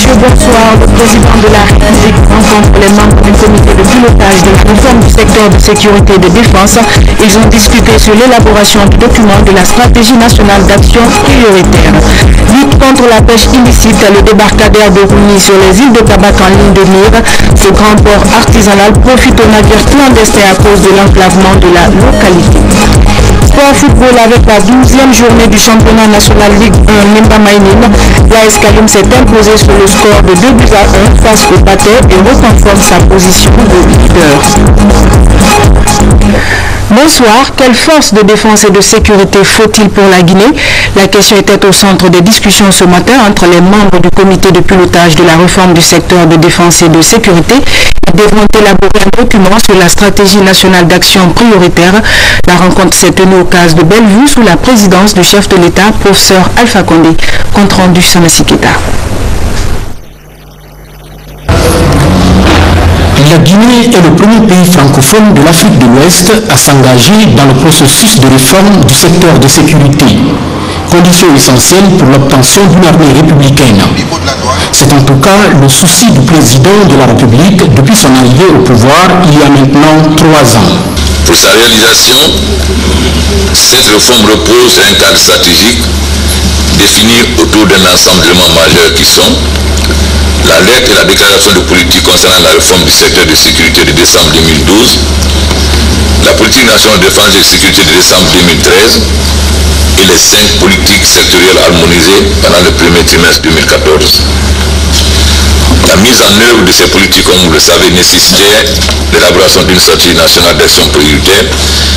messieurs, bonsoir. Le président de la République rencontre les membres du comité de pilotage de la réforme du secteur de sécurité et de défense. Ils ont discuté sur l'élaboration du document de la stratégie nationale d'action prioritaire. Lutte contre la pêche illicite, le débarcadère de Rouny sur les îles de Tabac en ligne de mire. Ce grand port artisanal profite aux navires clandestins à cause de l'enclavement de la localité. Sport football avec la 12e journée du championnat national Ligue 1 Nimba Maïnine. L'AS Kaloum s'est imposé sur le score de 2-1 face au Pathé et reconforte sa position de leader. Bonsoir, quelle force de défense et de sécurité faut-il pour la Guinée? La question était au centre des discussions ce matin entre les membres du comité de pilotage de la réforme du secteur de défense et de sécurité. Ils devront élaborer un document sur la stratégie nationale d'action prioritaire. La rencontre s'est tenue au CAS de Bellevue sous la présidence du chef de l'État, professeur Alpha Condé. Compte rendu Sanasikita. La Guinée est le premier pays francophone de l'Afrique de l'Ouest à s'engager dans le processus de réforme du secteur de sécurité, condition essentielle pour l'obtention d'une armée républicaine. C'est en tout cas le souci du président de la République depuis son arrivée au pouvoir il y a maintenant 3 ans. Pour sa réalisation, cette réforme repose sur un cadre stratégique défini autour d'un ensemble d'éléments majeurs qui sont la lettre et la déclaration de politique concernant la réforme du secteur de sécurité de décembre 2012, la politique nationale de défense et de sécurité de décembre 2013 et les 5 politiques sectorielles harmonisées pendant le premier trimestre 2014. La mise en œuvre de ces politiques, comme vous le savez, nécessitait l'élaboration d'une stratégie nationale d'action prioritaire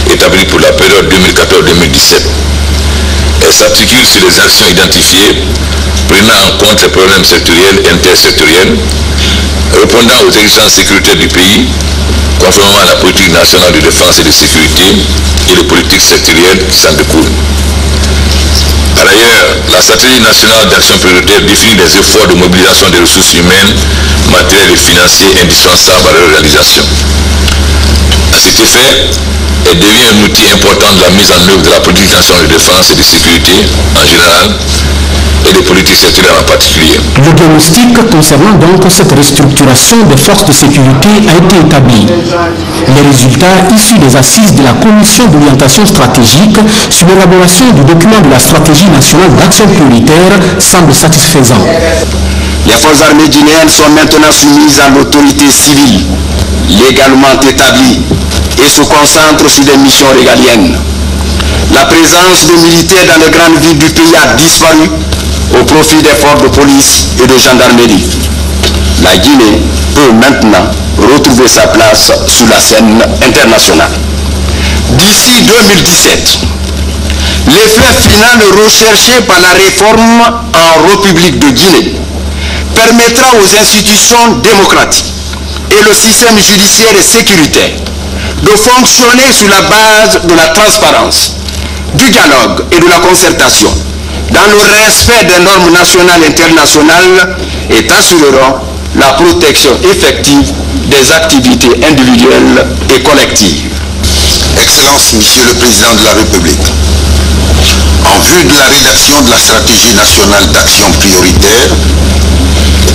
établie pour la période 2014-2017. Elle s'articule sur les actions identifiées, prenant en compte les problèmes sectoriels et intersectoriels, répondant aux exigences sécuritaires du pays, conformément à la politique nationale de défense et de sécurité et les politiques sectorielles qui s'en découlent. Par ailleurs, la stratégie nationale d'action prioritaire définit les efforts de mobilisation des ressources humaines, matérielles et financières indispensables à leur réalisation. À cet effet, elle devient un outil important de la mise en œuvre de la politique nationale de défense et de sécurité en général et des politiques sectorielles en particulier. Le diagnostic concernant donc cette restructuration des forces de sécurité a été établi. Les résultats issus des assises de la Commission d'orientation stratégique sur l'élaboration du document de la stratégie nationale d'action prioritaire semblent satisfaisants. Les forces armées guinéennes sont maintenant soumises à l'autorité civile, légalement établie, et se concentrent sur des missions régaliennes. La présence de militaires dans les grandes villes du pays a disparu au profit des forces de police et de gendarmerie. La Guinée peut maintenant retrouver sa place sur la scène internationale. D'ici 2017, l'effet final recherché par la réforme en République de Guinée permettra aux institutions démocratiques et le système judiciaire et sécuritaire de fonctionner sur la base de la transparence, du dialogue et de la concertation, dans le respect des normes nationales et internationales, et assureront la protection effective des activités individuelles et collectives. Excellences, Monsieur le Président de la République, en vue de la rédaction de la stratégie nationale d'action prioritaire,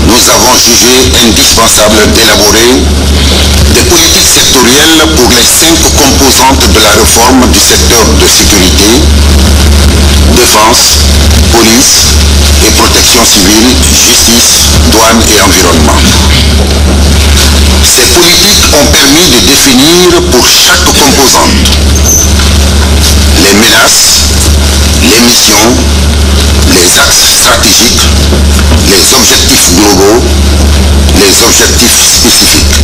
nous avons jugé indispensable d'élaborer des politiques sectorielles pour les 5 composantes de la réforme du secteur de sécurité, défense, police et protection civile, justice, douane et environnement. Ces politiques ont permis de définir pour chaque composante les menaces, les missions, les axes stratégiques, les objectifs globaux, les objectifs spécifiques.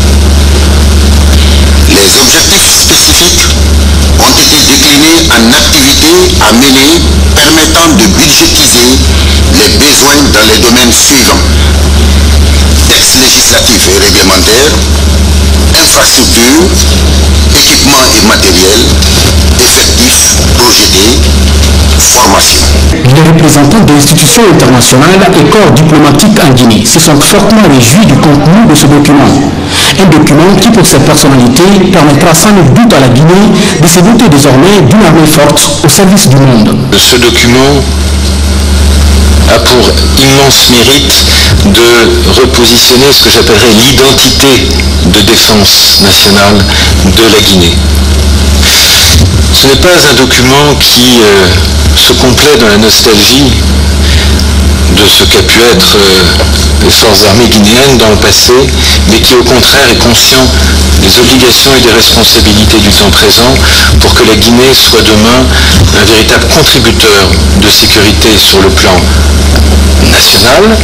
Les objectifs spécifiques ont été déclinés en activités à mener permettant de budgétiser les besoins dans les domaines suivants: textes législatifs et réglementaires, infrastructures, équipements et matériels, effectifs projetés, formation. Les représentants des institutions internationales et corps diplomatiques en Guinée se sont fortement réjouis du contenu de ce document. Un document qui, pour ses personnalités, permettra sans nul doute à la Guinée de se doter désormais d'une armée forte au service du monde. Ce document a pour immense mérite de repositionner ce que j'appellerais l'identité de défense nationale de la Guinée. Ce n'est pas un document qui se complaît dans la nostalgie de ce qu'a pu être les forces armées guinéennes dans le passé, mais qui au contraire est conscient des obligations et des responsabilités du temps présent pour que la Guinée soit demain un véritable contributeur de sécurité sur le plan national,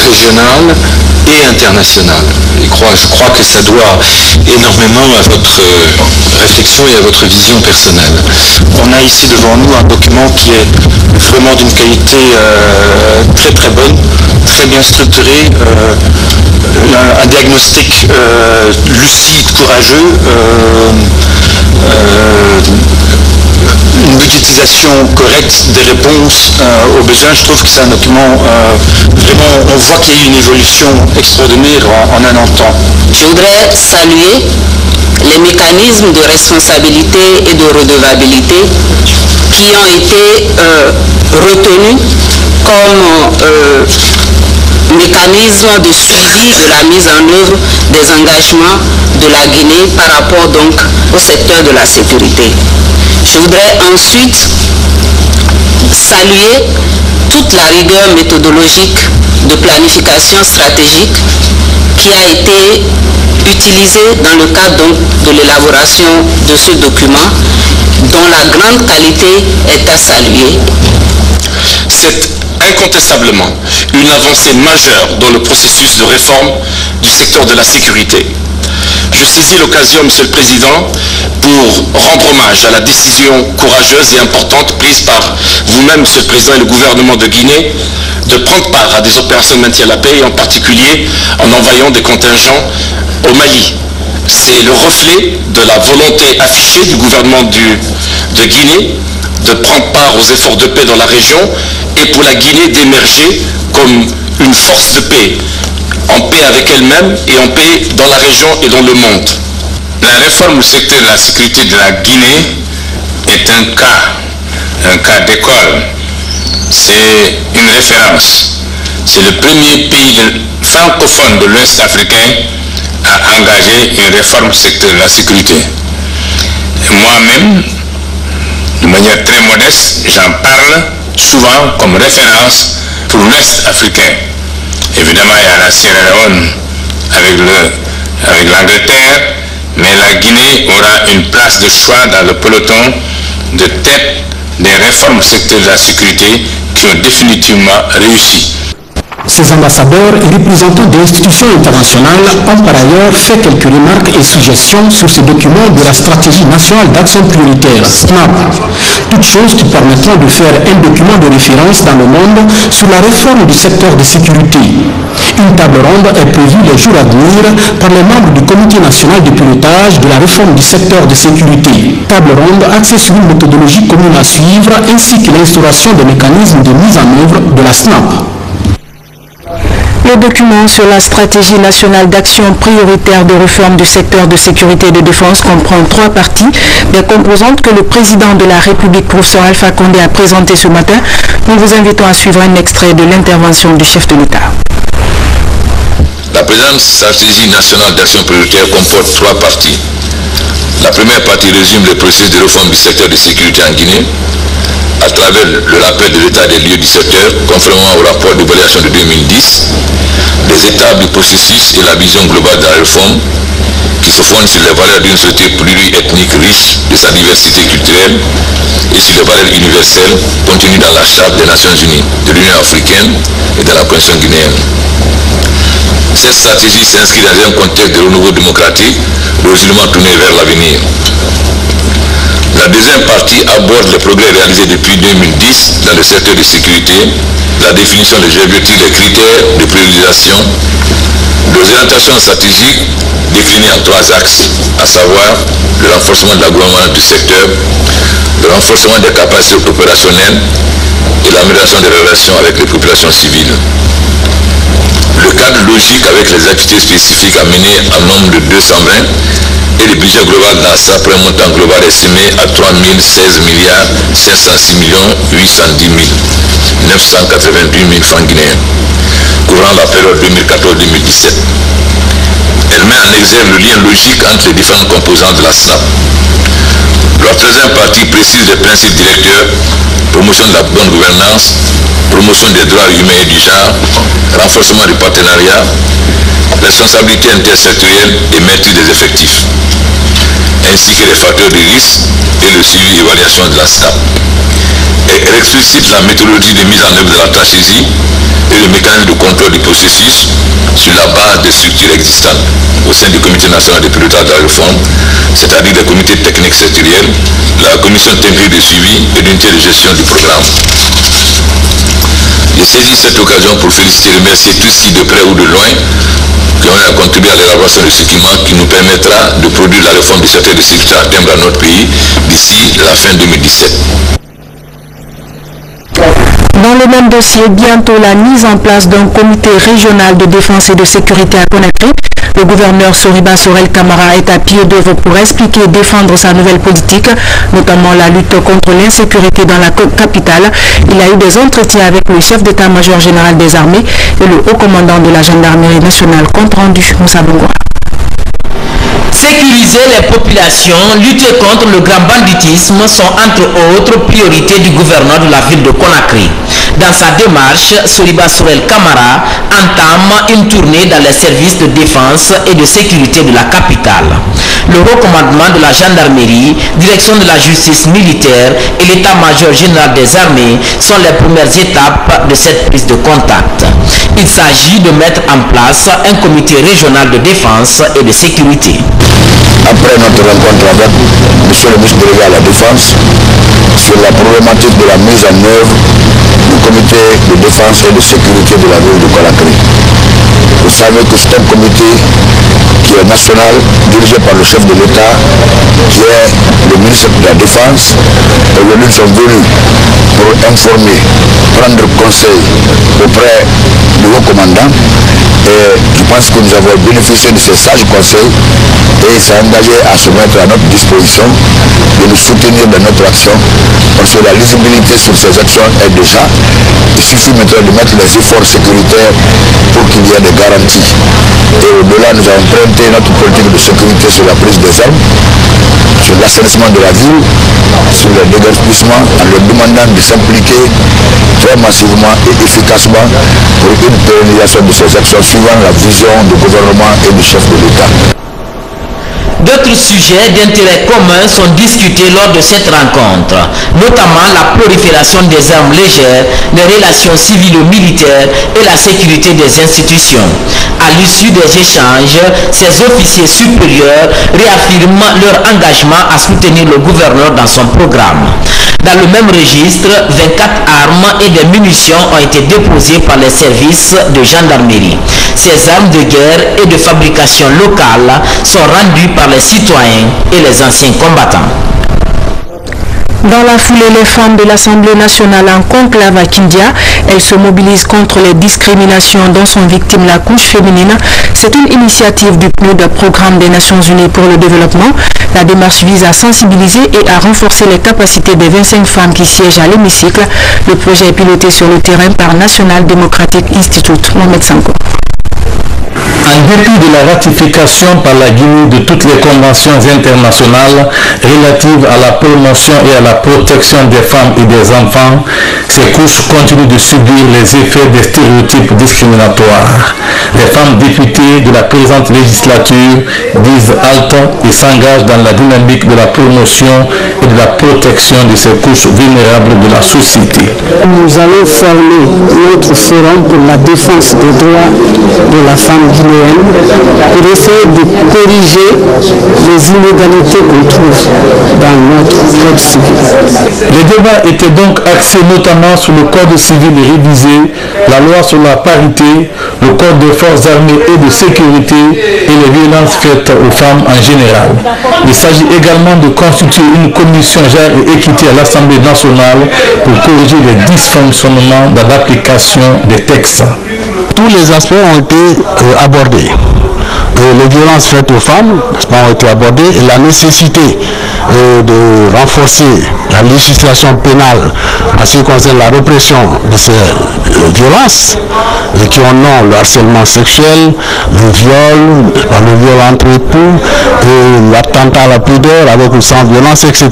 régional et international. Je crois que ça doit énormément à votre réflexion et à votre vision personnelle. On a ici devant nous un document qui est vraiment d'une qualité très très bonne, très bien structuré, un diagnostic lucide, courageux, une budgétisation correcte des réponses aux besoins. Je trouve que c'est un document vraiment, on voit qu'il y a eu une évolution extraordinaire en un an de temps. Je voudrais saluer les mécanismes de responsabilité et de redevabilité qui ont été retenus comme mécanisme de suivi de la mise en œuvre des engagements de la Guinée par rapport donc au secteur de la sécurité. Je voudrais ensuite saluer toute la rigueur méthodologique de planification stratégique qui a été utilisée dans le cadre donc de l'élaboration de ce document dont la grande qualité est à saluer. C'est incontestablement une avancée majeure dans le processus de réforme du secteur de la sécurité. Je saisis l'occasion, Monsieur le Président, pour rendre hommage à la décision courageuse et importante prise par vous-même, Monsieur le Président, et le gouvernement de Guinée de prendre part à des opérations de maintien de la paix, et en particulier en envoyant des contingents au Mali. C'est le reflet de la volonté affichée du gouvernement de Guinée de prendre part aux efforts de paix dans la région et pour la Guinée d'émerger comme une force de paix, en paix avec elle-même et en paix dans la région et dans le monde. La réforme du secteur de la sécurité de la Guinée est un cas d'école. C'est une référence. C'est le premier pays francophone de l'Ouest africain à engager une réforme du secteur de la sécurité. Moi-même, de manière très modeste, j'en parle souvent comme référence pour l'Ouest africain. Évidemment, il y a la Sierra Leone avec l'Angleterre, mais la Guinée aura une place de choix dans le peloton de tête des réformes du secteur de la sécurité qui ont définitivement réussi. Ces ambassadeurs et représentants d'institutions internationales ont par ailleurs fait quelques remarques et suggestions sur ces documents de la stratégie nationale d'action prioritaire, SNAP. Toutes choses qui permettront de faire un document de référence dans le monde sur la réforme du secteur de sécurité. Une table ronde est prévue les jours à venir par les membres du Comité national de pilotage de la réforme du secteur de sécurité. Table ronde axée sur une méthodologie commune à suivre ainsi que l'instauration des mécanismes de mise en œuvre de la SNAP. Le document sur la stratégie nationale d'action prioritaire de réforme du secteur de sécurité et de défense comprend 3 parties, des composantes que le président de la République, professeur Alpha Condé, a présentées ce matin. Nous vous invitons à suivre un extrait de l'intervention du chef de l'État. La présente stratégie nationale d'action prioritaire comporte 3 parties. La première partie résume le processus de réforme du secteur de sécurité en Guinée à travers le rappel de l'état des lieux du secteur, conformément au rapport d'évaluation de 2010, les étapes du processus et la vision globale de la réforme qui se fonde sur les valeurs d'une société pluriethnique riche de sa diversité culturelle et sur les valeurs universelles contenues dans la Charte des Nations Unies, de l'Union africaine et de la Constitution guinéenne. Cette stratégie s'inscrit dans un contexte de renouveau démocratique, résolument tourné vers l'avenir. La deuxième partie aborde les progrès réalisés depuis 2010 dans le secteur de sécurité, la définition des objectifs, des critères de priorisation, des orientations stratégiques définies en 3 axes, à savoir le renforcement de la gouvernance du secteur, le renforcement des capacités opérationnelles et l'amélioration des relations avec les populations civiles. Le cadre logique avec les activités spécifiques à mener en nombre de 220 et le budget global d'ANSA pour un montant global estimé à 3016 506 810 988 000 francs guinéens, couvrant durant la période 2014-2017. Elle met en exergue le lien logique entre les différentes composantes de la SNAP. La 13e partie précise les principes directeurs: promotion de la bonne gouvernance, promotion des droits humains et du genre, renforcement du partenariat, responsabilité intersectorielle et maîtrise des effectifs, ainsi que les facteurs de risque et le suivi et évaluation de la SNAP. Elle explicite la méthodologie de mise en œuvre de la stratégie et le mécanisme de contrôle du processus sur la base des structures existantes au sein du Comité national de pilotage de la réforme, c'est-à-dire les comités techniques sectoriels, la commission technique de suivi et l'unité de gestion du programme. J'ai saisi cette occasion pour féliciter et remercier tous ceux de près ou de loin qui ont contribué à l'élaboration de ce document qui nous permettra de produire la réforme du secteur de sécurité à terme dans notre pays d'ici la fin 2017. Dans le même dossier, bientôt la mise en place d'un comité régional de défense et de sécurité à Conakry. Le gouverneur Soriba Sorel Camara est à pied d'œuvre pour expliquer et défendre sa nouvelle politique, notamment la lutte contre l'insécurité dans la capitale. Il a eu des entretiens avec le chef d'état-major général des armées et le haut commandant de la gendarmerie nationale. Compte rendu, Moussa Bongoa. Sécuriser les populations, lutter contre le grand banditisme sont entre autres priorités du gouverneur de la ville de Conakry. Dans sa démarche, Soriba Sorel Camara entame une tournée dans les services de défense et de sécurité de la capitale. Le haut commandement de la gendarmerie, direction de la justice militaire et l'état-major général des armées sont les premières étapes de cette prise de contact. Il s'agit de mettre en place un comité régional de défense et de sécurité. Après notre rencontre avec M. le ministre délégué à la Défense sur la problématique de la mise en œuvre du comité de défense et de sécurité de la ville de Conakry. Vous savez que c'est un comité qui est national, dirigé par le chef de l'État, qui est le ministre de la Défense. Aujourd'hui, nous sommes venus pour informer, prendre conseil auprès du haut commandant. Et je pense que nous avons bénéficié de ces sages conseils et il s'est engagé à se mettre à notre disposition, de nous soutenir dans notre action, parce que la lisibilité sur ces actions est déjà. Il suffit maintenant de mettre les efforts sécuritaires pour qu'il y ait des garanties. Et au-delà, nous avons emprunté notre politique de sécurité sur la prise des armes, sur l'assainissement de la ville, sur le déguerpissement, en leur demandant de s'impliquer très massivement et efficacement pour une pérennisation de ces actions suivant la vision du gouvernement et du chef de l'État. D'autres sujets d'intérêt commun sont discutés lors de cette rencontre, notamment la prolifération des armes légères, les relations civilo-militaires et la sécurité des institutions. À l'issue des échanges, ces officiers supérieurs réaffirment leur engagement à soutenir le gouverneur dans son programme. Dans le même registre, 24 armes et des munitions ont été déposées par les services de gendarmerie. Ces armes de guerre et de fabrication locale sont rendues par les citoyens et les anciens combattants. Dans la foulée, les femmes de l'Assemblée nationale en conclave à Kindia, elles se mobilisent contre les discriminations dont sont victimes la couche féminine. C'est une initiative du PNUD, Programme des Nations Unies pour le développement. La démarche vise à sensibiliser et à renforcer les capacités des 25 femmes qui siègent à l'hémicycle. Le projet est piloté sur le terrain par National Democratic Institute. Mohamed Sanko. En dépit de la ratification par la Guinée de toutes les conventions internationales relatives à la promotion et à la protection des femmes et des enfants, ces couches continuent de subir les effets des stéréotypes discriminatoires. Les femmes députées de la présente législature disent halte et s'engagent dans la dynamique de la promotion et de la protection de ces couches vulnérables de la société. Nous allons former notre forum pour la défense des droits de la femme guinéenne pour essayer de corriger les inégalités qu'on trouve dans notre code civil. Les débats étaient donc axés notamment sur le code civil révisé, la loi sur la parité, le code des forces armées et de sécurité et les violences faites aux femmes en général. Il s'agit également de constituer une commission genre et équité à l'Assemblée nationale pour corriger les dysfonctionnements dans l'application des textes. Tous les aspects ont été abordés. les violences faites aux femmes ont été abordées et la nécessité de renforcer la législation pénale en ce qui concerne la répression de ces violences qui ont nom le harcèlement sexuel, le viol, le viol entre époux, l'attentat à la pudeur avec ou sans violence, etc.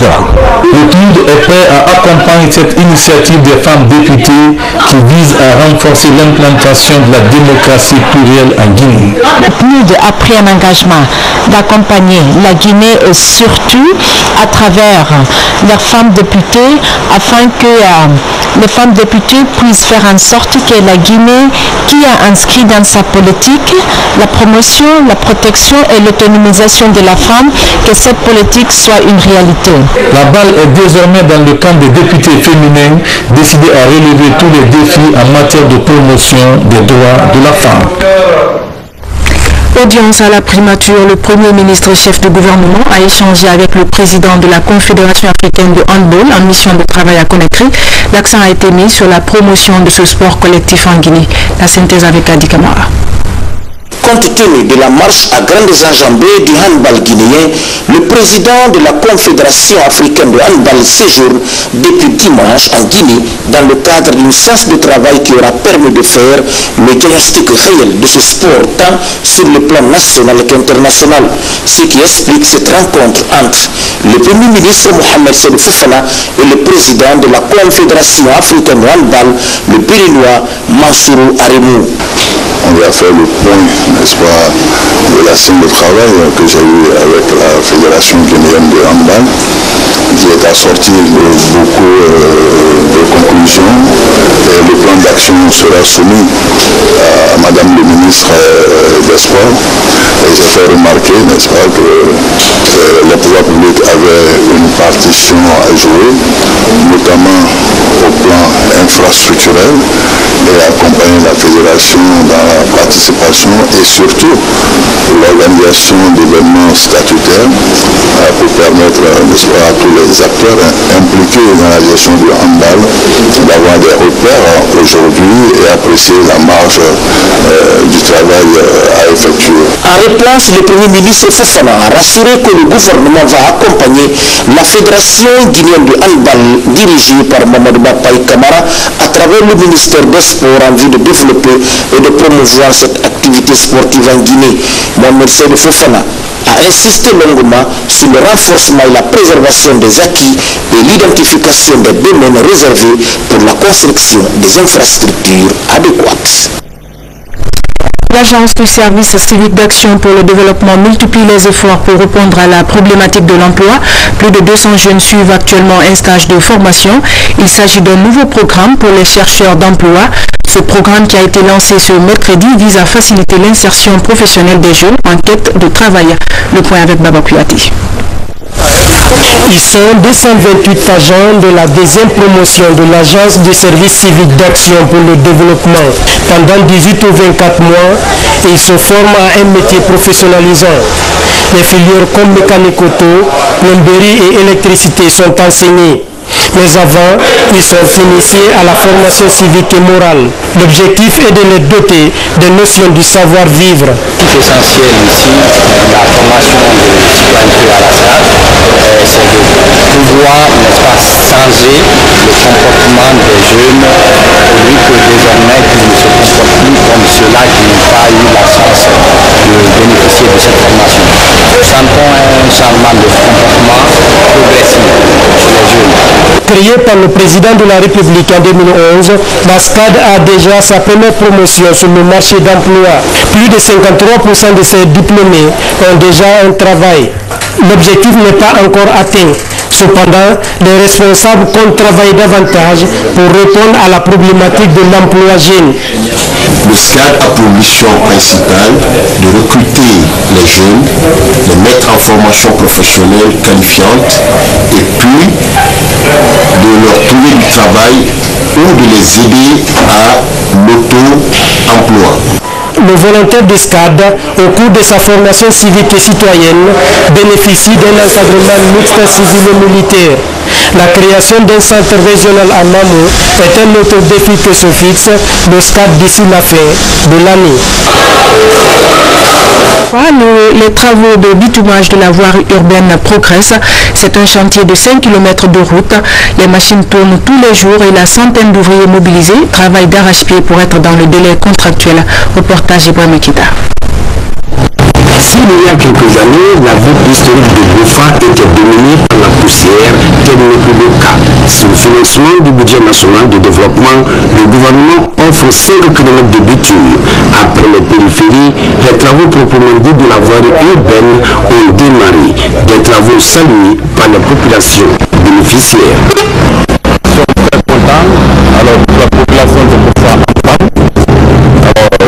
Le PNUD est prêt à accompagner cette initiative des femmes députées qui vise à renforcer l'implantation de la démocratie plurielle en Guinée. Le PNUD a pris un engagement d'accompagner la Guinée et surtout à travers leurs femmes députées afin que les femmes députées puissent faire en sorte que la Guinée, qui a inscrit dans sa politique la promotion, la protection et l'autonomisation de la femme, que cette politique soit une réalité. La balle est désormais dans le camp des députés féminins décidés à relever tous les défis en matière de promotion des droits de la femme. Audience à la primature, le Premier ministre chef de gouvernement a échangé avec le président de la Confédération africaine de handball en mission de travail à Conakry. L'accent a été mis sur la promotion de ce sport collectif en Guinée. La synthèse avec Adi Kamara. Compte tenu de la marche à grandes enjambées du handball guinéen, le président de la Confédération africaine de handball séjourne depuis dimanche en Guinée dans le cadre d'une séance de travail qui aura permis de faire le diagnostic réel de ce sport tant sur le plan national qu'international. Ce qui explique cette rencontre entre le Premier ministre Mohamed Sédou Fofana et le président de la Confédération africaine de handball, le Béninois Mansourou Arimou. On va faire le point, n'est-ce pas, de la scène de travail que j'ai eu avec la Fédération guinéenne de handball, qui est assortie de beaucoup de conclusions. Et le plan d'action sera soumis à Madame le ministre des Sports. Et j'ai fait remarquer, n'est-ce pas, que les pouvoirs publics avaient une partition à jouer, notamment au plan infrastructurel, et accompagner la fédération dans la participation et surtout l'organisation d'événements statutaires pour permettre à tous les acteurs impliqués dans la gestion du handball d'avoir des repères aujourd'hui et apprécier la marge du travail à effectuer. En réponse, le Premier ministre Fofana a rassuré que le gouvernement va accompagner la Fédération guinéenne de handball dirigée par Mamadou Bapaï Kamara à travers le ministère des Sports en vue de développer et de promouvoir cette activité sportive en Guinée. Mohamed Sédou Fofana a insisté longuement sur le renforcement et la préservation des acquis et l'identification des domaines réservés pour la construction des infrastructures adéquates. L'Agence du service civique d'action pour le développement multiplie les efforts pour répondre à la problématique de l'emploi. Plus de 200 jeunes suivent actuellement un stage de formation. Il s'agit d'un nouveau programme pour les chercheurs d'emploi. Ce programme qui a été lancé ce mercredi vise à faciliter l'insertion professionnelle des jeunes en quête de travail. Le point avec Baba Kouati. Ils sont 228 agents de la deuxième promotion de l'Agence du service civique d'action pour le développement. Pendant 18 ou 24 mois, ils se forment à un métier professionnalisant. Les filières comme mécanique auto, plomberie et électricité sont enseignées. Mais avant, ils sont initiés à la formation civique et morale. L'objectif est de les doter des notions du savoir-vivre. L'essentiel ici, la formation de citoyenneté à la SAD, c'est de pouvoir, n'est-ce pas, changer le comportement des jeunes pour lui que désormais qu'ils ne se comportent plus comme ceux-là qui n'ont pas eu la chance de bénéficier de cette formation. Nous sentons un changement de comportement progressif chez les jeunes. Créée par le président de la République en 2011, la SCAD a déjà sa première promotion sur le marché d'emploi. Plus de 53% de ses diplômés ont déjà un travail. L'objectif n'est pas encore atteint. Cependant, les responsables comptent travailler davantage pour répondre à la problématique de l'emploi jeune. Le SCAD a pour mission principale de recruter les jeunes, les mettre en formation professionnelle qualifiante et puis de leur trouver du travail ou de les aider à l'auto-emploi. Le volontaire de SCAD, au cours de sa formation civique et citoyenne, bénéficie d'un encadrement mixte civilo-militaire. La création d'un centre régional à Namou est un autre défi que se fixe le SCAD d'ici la fin de l'année. Les travaux de bitumage de la voirie urbaine progressent. C'est un chantier de 5 km de route. Les machines tournent tous les jours et la centaine d'ouvriers mobilisés travaillent d'arrache-pied pour être dans le délai contractuel. Reportage Ibrahim Kita. S'il y a quelques années, la ville historique de Bofa était dominée par la poussière, tel n'est plus le cas. Sous le financement du budget national de développement, le gouvernement offre 5 km de bitume. Après les périphéries, les travaux proprement dits de la voirie urbaine ont démarré. Des travaux salués par la population bénéficiaire. Nous sommes très contents. Alors, pour la population de Bofa,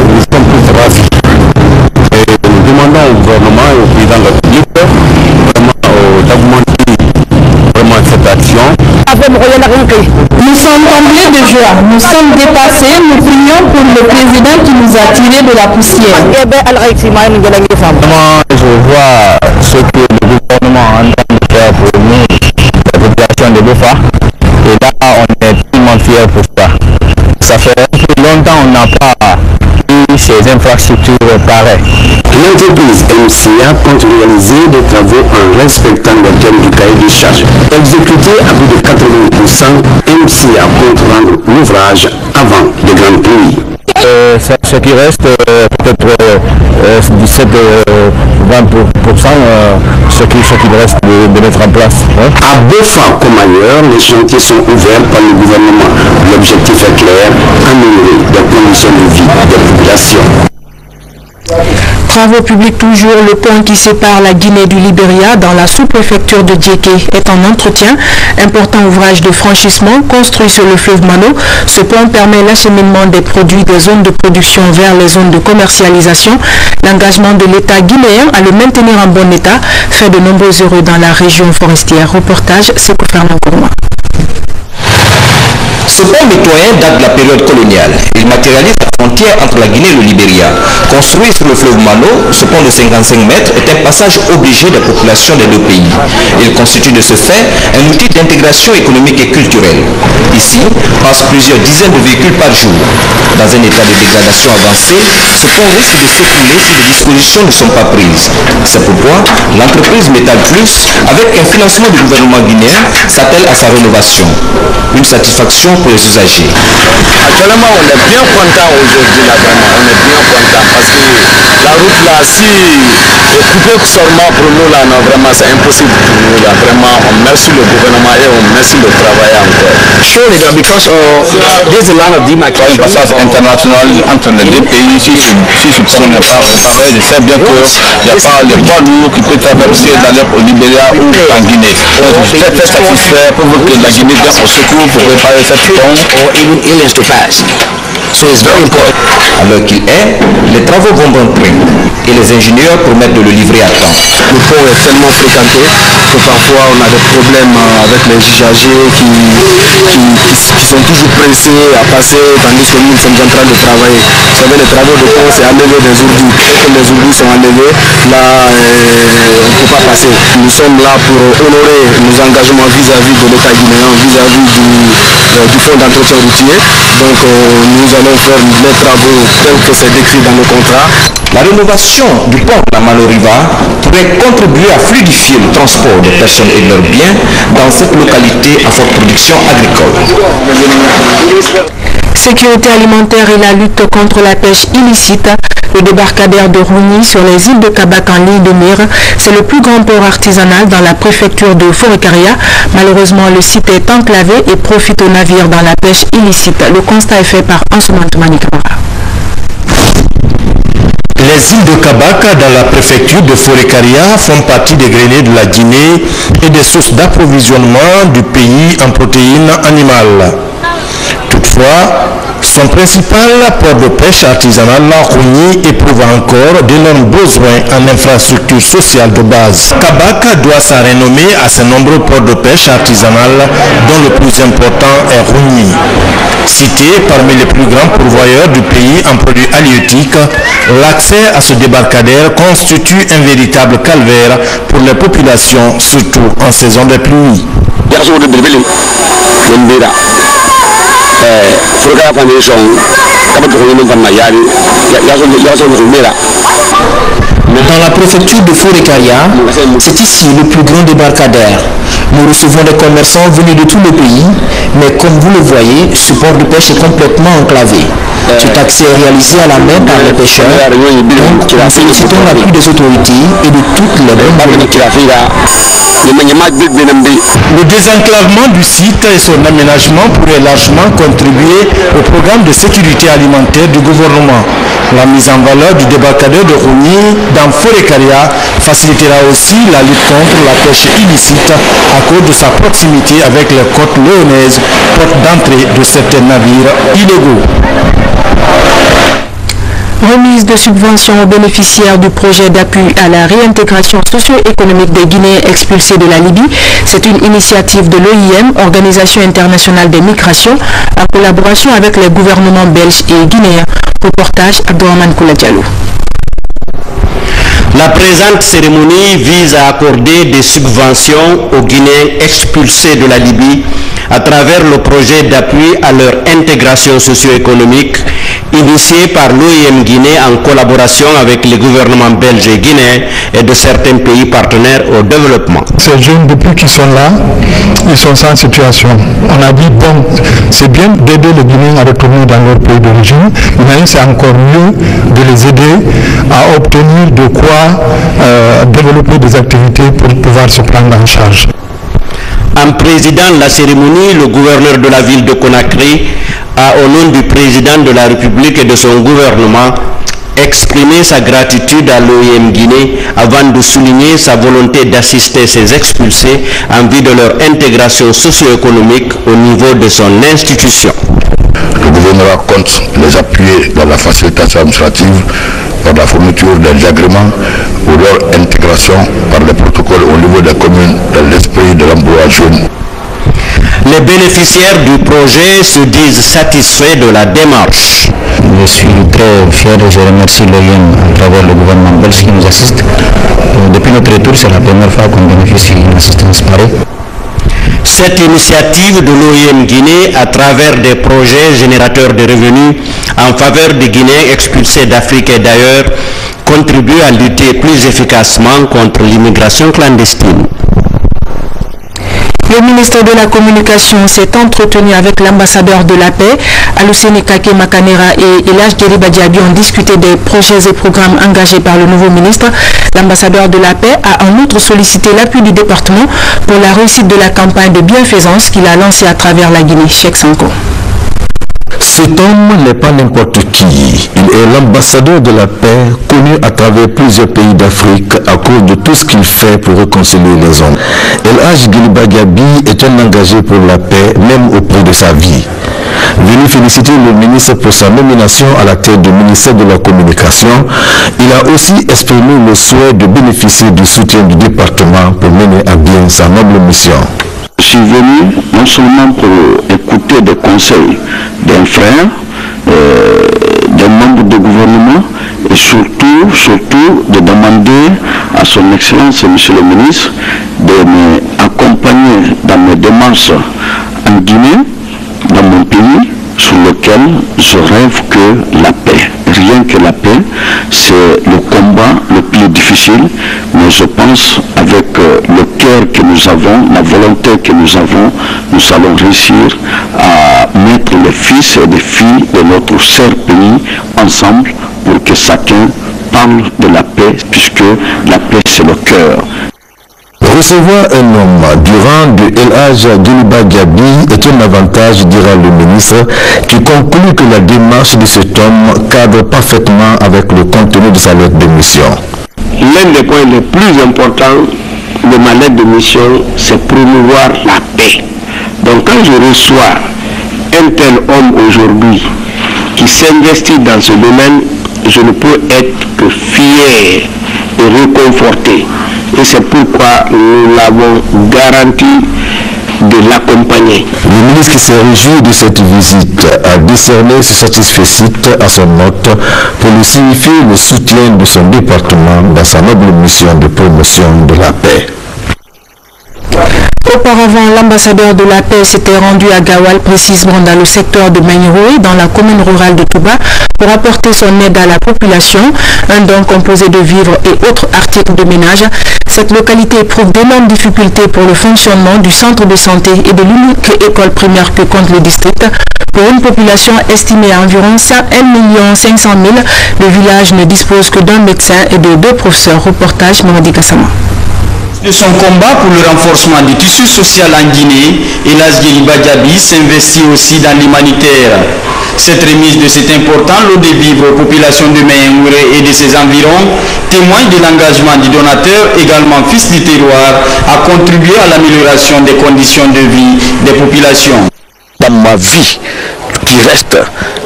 nous sommes tous ravis. Nous demandons au gouvernement et au président de la République d'augmenter vraiment cette action. Nous sommes comblés de joie, nous sommes dépassés, nous prions pour le président qui nous a tirés de la poussière. Je vois ce que le gouvernement est en train de faire pour nous, la population de Bofa. Et là, on est tellement fiers pour ça. Ça fait un peu longtemps qu'on n'a pas eu ces infrastructures pareilles. L'entreprise MCA compte réaliser des travaux en respectant les termes du cahier de charge. Exécuté à plus de 80%, MCA compte rendre l'ouvrage avant les grandes pluies. Ce qui reste, peut-être 17-20%, ce qu'il reste de mettre en place. Hein. À Bofa comme ailleurs, les chantiers sont ouverts par le gouvernement. L'objectif est clair, améliorer les conditions de vie des populations. Travaux publics toujours, le pont qui sépare la Guinée du Libéria dans la sous-préfecture de Djeké est en entretien. Important ouvrage de franchissement construit sur le fleuve Mano. Ce pont permet l'acheminement des produits des zones de production vers les zones de commercialisation. L'engagement de l'État guinéen à le maintenir en bon état fait de nombreux heureux dans la région forestière. Reportage, c'est pour Fernand Gourma. Ce pont mitoyen date de la période coloniale. Il matérialise la frontière entre la Guinée et le Libéria. Construit sur le fleuve Mano, ce pont de 55 mètres est un passage obligé des populations des deux pays. Il constitue de ce fait un outil d'intégration économique et culturelle. Ici, passent plusieurs dizaines de véhicules par jour. Dans un état de dégradation avancé, ce pont risque de s'écrouler si des dispositions ne sont pas prises. C'est pourquoi l'entreprise Métal Plus, avec un financement du gouvernement guinéen, s'attelle à sa rénovation. Une satisfaction pour les usagers. Actuellement, on est bien content aujourd'hui là, vraiment. On est bien content parce que la route là, si est coupée seulement pour nous là, non, vraiment c'est impossible pour nous là. Vraiment, on remercie le gouvernement et on remercie le travail encore. Surely, because this is a land of demarcation. Un passage international entre les deux pays, si ce pont n'est pas réparé, je sais bien qu'il n'y a pas les poids lourds qui peuvent traverser d'aller au Libéria ou en Guinée. Donc, je suis très satisfait pour que la Guinée vienne au secours pour réparer cette pont. Or even aliens to pass. So it's very important. Alors qu'il est, les travaux vont bon train et les ingénieurs promettent de le livrer à temps. Le pont est tellement fréquenté que parfois on a des problèmes avec les usagers qui sont toujours pressés à passer tandis que nous sommes en train de travailler. Vous savez, les travaux de pont, c'est enlever des oublis. Dès que les oublis sont enlevés, là, on ne peut pas passer. Nous sommes là pour honorer nos engagements vis-à-vis de l'État guinéen, vis-à-vis du fonds d'entretien routier. Donc nous allons faire les travaux tels que c'est décrit dans le contrat. La rénovation du pont de la Mano-Riva pourrait contribuer à fluidifier le transport des personnes et de leurs biens dans cette localité à forte production agricole. Sécurité alimentaire et la lutte contre la pêche illicite. Le débarcadère de Rougny sur les îles de Kabac en ligne de mire, c'est le plus grand port artisanal dans la préfecture de Forêt-Caria. Malheureusement, le site est enclavé et profite aux navires dans la pêche illicite. Le constat est fait par Ansoumane Toumani Kamara. Les îles de Kabac dans la préfecture de Forêt-Caria font partie des greniers de la Guinée et des sources d'approvisionnement du pays en protéines animales. Toutefois, son principal port de pêche artisanal, Rougny, éprouve encore d'énormes besoins en infrastructures sociales de base. Kabac doit sa renommée à ses nombreux ports de pêche artisanal, dont le plus important est Rougny. Cité parmi les plus grands pourvoyeurs du pays en produits halieutiques, l'accès à ce débarcadère constitue un véritable calvaire pour les populations, surtout en saison de pluie. Dans la préfecture de Forêt-Caria, c'est ici le plus grand débarcadère. Nous recevons des commerçants venus de tout le pays, mais comme vous le voyez, ce port de pêche est complètement enclavé. Cet accès est réalisé à la main par les pêcheurs, donc nous félicitons l'appui des autorités et de toutes les bonnes volontés. Le désenclavement du site et son aménagement pourraient largement contribuer au programme de sécurité alimentaire du gouvernement. La mise en valeur du débarcadère de Rougny dans Forêt-Caria facilitera aussi la lutte contre la pêche illicite à cause de sa proximité avec les côtes léonaises, porte d'entrée de certains navires illégaux. Remise de subventions aux bénéficiaires du projet d'appui à la réintégration socio-économique des Guinéens expulsés de la Libye. C'est une initiative de l'OIM, Organisation internationale des migrations, en collaboration avec les gouvernements belges et guinéens. Reportage Abdourahmane Kouladialou. La présente cérémonie vise à accorder des subventions aux Guinéens expulsés de la Libye à travers le projet d'appui à leur intégration socio-économique initié par l'OIM Guinée en collaboration avec les gouvernements belges et guinéens et de certains pays partenaires au développement. Ces jeunes, depuis qu'ils sont là, ils sont sans situation. On a dit, bon, c'est bien d'aider les Guinéens à retourner dans leur pays d'origine, mais c'est encore mieux de les aider à obtenir de quoi développer des activités pour pouvoir se prendre en charge. En présidant la cérémonie, le gouverneur de la ville de Conakry a, au nom du président de la République et de son gouvernement, exprimé sa gratitude à l'OIM Guinée avant de souligner sa volonté d'assister ces expulsés en vue de leur intégration socio-économique au niveau de son institution. Le gouvernement compte les appuyer dans la facilitation administrative par la fourniture des agréments ou leur intégration par les protocoles au niveau des communes dans l'esprit de l'emploi jeune. Les bénéficiaires du projet se disent satisfaits de la démarche. Je suis très fier et je remercie l'OIM à travers le gouvernement belge qui nous assiste. Depuis notre retour, c'est la première fois qu'on bénéficie d'une assistance pareille. Cette initiative de l'OIM Guinée, à travers des projets générateurs de revenus en faveur des Guinéens expulsés d'Afrique et d'ailleurs, contribue à lutter plus efficacement contre l'immigration clandestine. Le ministre de la Communication s'est entretenu avec l'ambassadeur de la paix, Aluseni Kake Makanera et Elhaj Djeriba Diaby ont discuté des projets et programmes engagés par le nouveau ministre. L'ambassadeur de la paix a en outre sollicité l'appui du département pour la réussite de la campagne de bienfaisance qu'il a lancée à travers la Guinée. Cheikh Sanko. Cet homme n'est pas n'importe qui. Il est l'ambassadeur de la paix, connu à travers plusieurs pays d'Afrique à cause de tout ce qu'il fait pour réconcilier les hommes. Elhaj Djeriba Diaby est un engagé pour la paix, même au prix de sa vie. Venu féliciter le ministre pour sa nomination à la tête du ministère de la Communication, il a aussi exprimé le souhait de bénéficier du soutien du département pour mener à bien sa noble mission. Je suis venu non seulement pour écouter des conseils d'un frère, d'un membre de gouvernement, et surtout de demander à son Excellence, Monsieur le ministre, de m'accompagner dans mes démarches en Guinée, dans mon pays, sur lequel je rêve que la paix. Rien que la paix, c'est le combat le plus difficile, mais je pense avec le cœur que nous avons, la volonté que nous avons, nous allons réussir à mettre les fils et les filles de notre cher pays ensemble pour que chacun parle de la paix, puisque la paix c'est le cœur. Recevoir un homme du rang de Elhaj Djeriba Diaby est un avantage, dira le ministre, qui conclut que la démarche de cet homme cadre parfaitement avec le contenu de sa lettre de mission. L'un des points les plus importants de ma lettre de mission, c'est promouvoir la paix. Donc quand je reçois un tel homme aujourd'hui qui s'investit dans ce domaine, je ne peux être que fier et réconforté. Et c'est pourquoi nous l'avons garanti de l'accompagner. Le ministre qui s'est réjoui de cette visite a décerné ce satisfecit à son hôte pour lui signifier le soutien de son département dans sa noble mission de promotion de la paix. Auparavant, l'ambassadeur de la paix s'était rendu à Gawal, précisément dans le secteur de Maïroué, dans la commune rurale de Touba, pour apporter son aide à la population, un don composé de vivres et autres articles de ménage. Cette localité éprouve d'énormes difficultés pour le fonctionnement du centre de santé et de l'unique école primaire que compte le district. Pour une population estimée à environ 1 500 000, le village ne dispose que d'un médecin et de 2 professeurs. Reportage Mamadi Gassama. De son combat pour le renforcement du tissu social en Guinée, Elas Gueliba Diaby s'investit aussi dans l'humanitaire. Cette remise de cet important lot de vivres aux populations de Maïmouré et de ses environs témoigne de l'engagement du donateur, également fils du terroir, à contribuer à l'amélioration des conditions de vie des populations. Dans ma vie qui reste,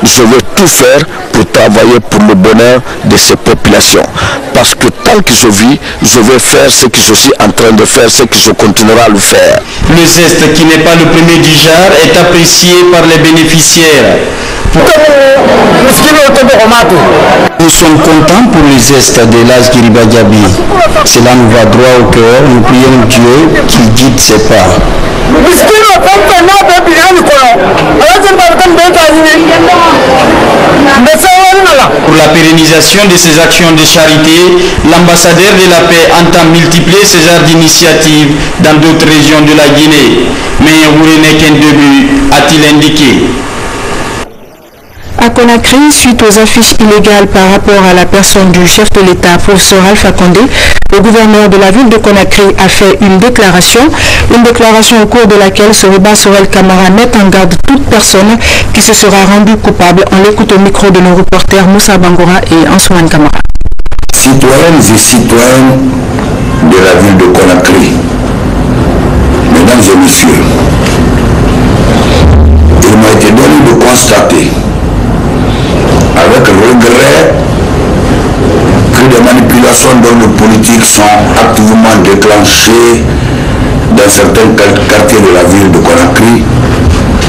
je veux tout faire pour travailler pour le bonheur de ces populations. Parce que tant que je vis, je vais faire ce que je suis en train de faire, ce que je continuerai à le faire. Le geste, qui n'est pas le premier du genre, est apprécié par les bénéficiaires. Nous sommes contents pour le geste d'Elas Gueliba Diaby. Cela nous va droit au cœur. Nous prions Dieu qui guide ses pas. Pour la pérennisation de ces actions de charité, l'ambassadeur de la paix entend multiplier ce genre d'initiatives dans d'autres régions de la Guinée. Mais vous n'est qu'un début, a-t-il indiqué. À Conakry, suite aux affiches illégales par rapport à la personne du chef de l'État, professeur Alpha Condé, le gouverneur de la ville de Conakry a fait une déclaration au cours de laquelle Soriba Sorel Camara met en garde toute personne qui se sera rendue coupable. On l'écoute au micro de nos reporters Moussa Bangora et Ansoumane Camara. Citoyennes et citoyens de la ville de Conakry, mesdames et messieurs, il m'a été donné de constater avec regret que des manipulations d'ordre politique sont activement déclenchées dans certains quartiers de la ville de Conakry,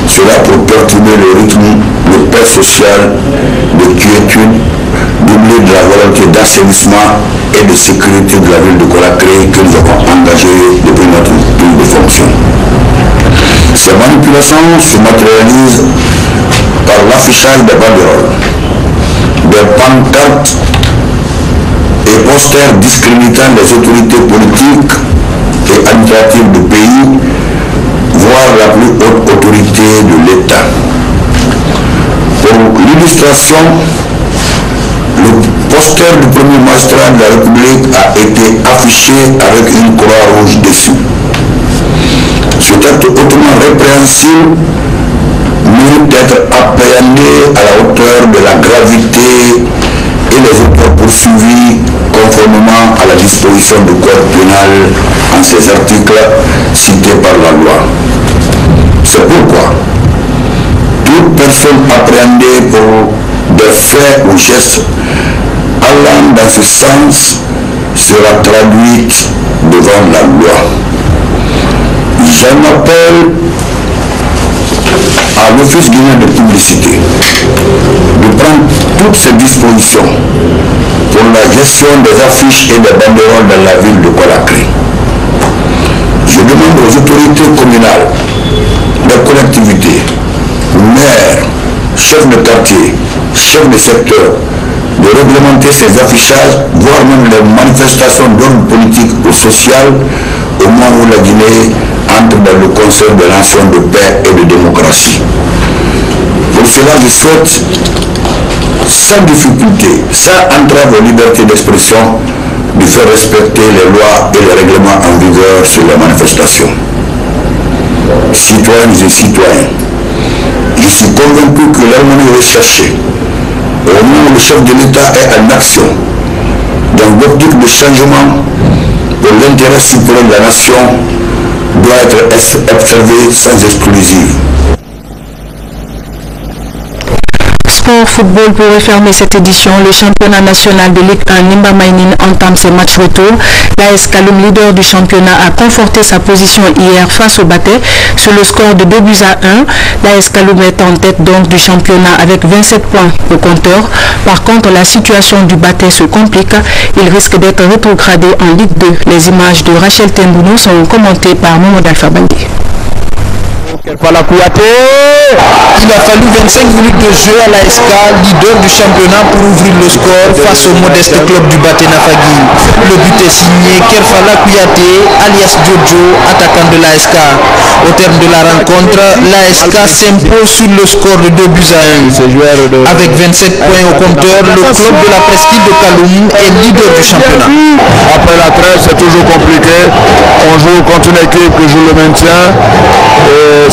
cela pour perturber le rythme de paix sociale, de quiétude, doublé de la volonté d'assainissement et de sécurité de la ville de Conakry que nous avons engagée depuis notre prise de fonction. Ces manipulations se matérialisent par l'affichage des banderoles, des pancartes et posters discréditant les autorités politiques et administratives du pays, voire la plus haute autorité de l'État. Pour l'illustration, le poster du premier magistrat de la République a été affiché avec une croix rouge dessus. Cet acte hautement répréhensible mérite d'être appréhendé à la hauteur de la gravité et les auteurs poursuivis conformément à la disposition du code pénal en ces articles cités par la loi. C'est pourquoi toute personne appréhendée pour des faits ou gestes allant dans ce sens sera traduite devant la loi. J'en appelle à l'Office guinéen de publicité de prendre toutes ces dispositions pour la gestion des affiches et des banderoles dans la ville de Conakry. Je demande aux autorités communales, des collectivités, maires, chefs de quartier, chefs de secteur, de réglementer ces affichages, voire même les manifestations d'ordre politique ou social au moment où la Guinée entre dans le concert des nations de paix et de démocratie. Pour cela, je souhaite, sans difficulté, sans entrave aux libertés d'expression, de faire respecter les lois et les règlements en vigueur sur les manifestations. Citoyennes et citoyens, je suis convaincu que l'harmonie recherchée, au moment où le chef de l'État est en action, dans l'optique de changement pour l'intérêt suprême de la nation, doit être observée sans exclusive. sport football pour refermer cette édition. Le championnat national de Ligue 1 Nimba Maïnine entame ses matchs retour. L'AS Kaloum, leader du championnat, a conforté sa position hier face au Baté sur le score de 2-1. L'AS Kaloum est en tête donc du championnat avec 27 points au compteur. Par contre, la situation du Baté se complique. Il risque d'être rétrogradé en Ligue 2. Les images de Rachel Tembounou sont commentées par Mohamed Alpha Bangui. Il a fallu 25 minutes de jeu à l'ASK, leader du championnat, pour ouvrir le score face au modeste club du Baté Nafagui. Le but est signé Kerfala Kouyaté, alias Jojo, attaquant de l'ASK. Au terme de la rencontre, l'ASK s'impose sur le score de 2-1. Avec 27 points au compteur, le club de la presqu'île de Kaloum est leader du championnat. Après la trêve, c'est toujours compliqué. On joue contre une équipe qui joue le maintien.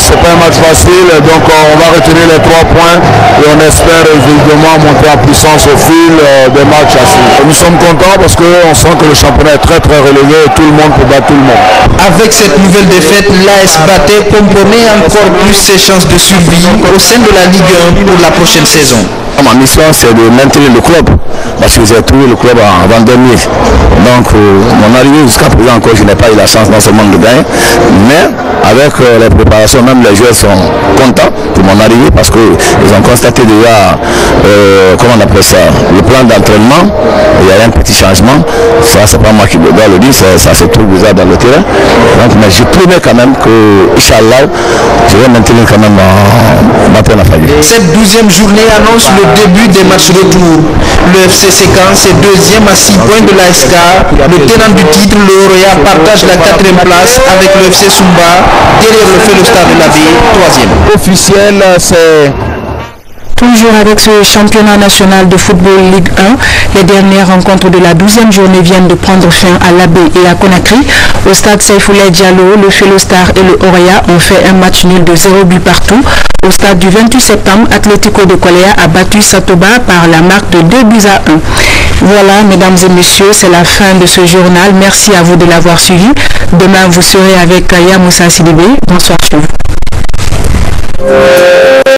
C'est pas un match facile, donc on va retenir les 3 points et on espère évidemment monter en puissance au fil des matchs à suivre. Nous sommes contents parce qu'on sent que le championnat est très relevé et tout le monde peut battre tout le monde. Avec cette nouvelle défaite, l'AS Baté compromet encore plus ses chances de survie au sein de la Ligue 1 pour la prochaine saison. Ma mission, c'est de maintenir le club parce que j'ai trouvé le club avant 2000. Donc mon arrivée jusqu'à présent encore, je n'ai pas eu la chance non seulement de gagner, mais avec les préparations, même les joueurs sont contents pour mon arrivée parce qu'ils ont constaté déjà, comment on appelle ça, le plan d'entraînement. Il y a un petit changement, ça c'est pas moi qui dois le dire, ça se trouve déjà dans le terrain. Donc, mais je promets quand même que, Inch'Allah, je vais maintenir quand même Baté Nafagui. Cette 12e journée annonce le début des matchs retour. Le FC Séquence est deuxième à 6 points de l'ASK. Le tenant du titre, le Oroya, partage la 4e place avec le FC Sumba. Derrière le Félostar de la Baie, 3e. Officiel, c'est... Toujours avec ce championnat national de football Ligue 1, les dernières rencontres de la 12e journée viennent de prendre fin à Labé et à Conakry. Au stade Saifoulay Diallo, le Félostar et le Oroya ont fait un match nul de 0 but partout. Au stade du 28 septembre, Atlético de Koléa a battu Satoba par la marque de 2-1. Voilà, mesdames et messieurs, c'est la fin de ce journal. Merci à vous de l'avoir suivi. Demain, vous serez avec Yamoussa Sidibé. Bonsoir chez vous.